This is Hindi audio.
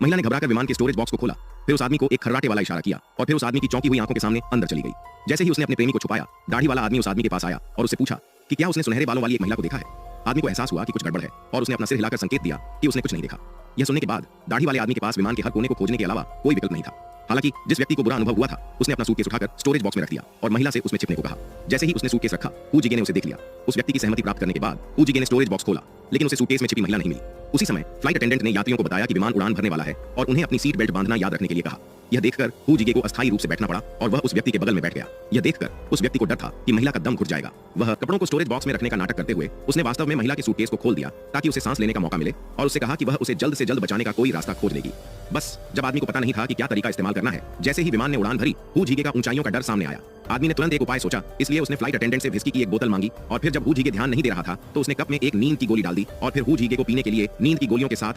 महिला ने घबराकर विमान के स्टोरेज बॉक्स को खोला, फिर उस आदमी को एक खर्राटे वाला इशारा किया और फिर उस आदमी की चौंकी हुई आंखों के सामने अंदर चली गई। जैसे ही उसने अपने प्रेमी को छुपाया, दाढ़ी वाला आदमी उस आदमी के पास आया और उससे पूछा कि क्या उसने सुनहरे बालों वाली एक महिला को देखा है। आदमी को एहसास हुआ कि कुछ गड़बड़ है और उसने अपना सिर हिलाकर संकेत दिया कि उसने कुछ नहीं देखा। यह सुनने के बाद दाढ़ी वाले आदमी के पास विमान के हर कोने को खोजने के अलावा कोई विकल्प नहीं था। हालांकि जिस व्यक्ति को बुरा अनुभव हुआ था, उसने अपना सूटकेस उठाकर स्टोरेज बॉक्स में रख दिया और महिला से उसमें छिपने को कहा। जैसे ही उसने सूटकेस रखा, हू जिगे ने उसे देख लिया। उस व्यक्ति की सहमति प्राप्त करने के बाद हू जिगे ने स्टोरेज बॉक्स खोला, लेकिन उसे सूटकेस में छिपी महिला नहीं मिली। उसी समय फ्लाइट अटेंडेंट ने यात्रियों को बताया कि विमान उड़ान भरने वाला है और उन्हें अपनी सीट बेल्ट बांधना याद रखने के लिए कहा। यह देखकर हू जिगे को अस्थायी रूप से बैठना पड़ा और वह उस व्यक्ति के बगल में बैठ गया। यह देखकर उस व्यक्ति को डर था कि महिला का दम घुट जाएगा। वह कपड़ों को स्टोरेज बॉक्स में रखने का नाटक करते हुए उसने वास्तव में महिला के सूटकेस को खोल दिया ताकि उसे सांस लेने का मौका मिले और उससे कहा कि वह उसे जल्द से जल्द बचाने का कोई रास्ता खोज लेगी। बस जब आदमी को पता नहीं था कि क्या तरीका इस्तेमाल करना है, जैसे ही विमान ने उड़ान भरी, हू जिगे का ऊंचाइयों का डर सामने आया। आदमी ने तुरंत एक उपाय सोचा, इसलिए उसने फ्लाइट अटेंडेंट से विस्की की एक बोतल मांगी और फिर जब हू जिगे ध्यान नहीं दे रहा था तो उसने कप में एक नींद की गोली डाल दी और फिर हू जिगे को पीने के लिए नींद की गोलियों के साथ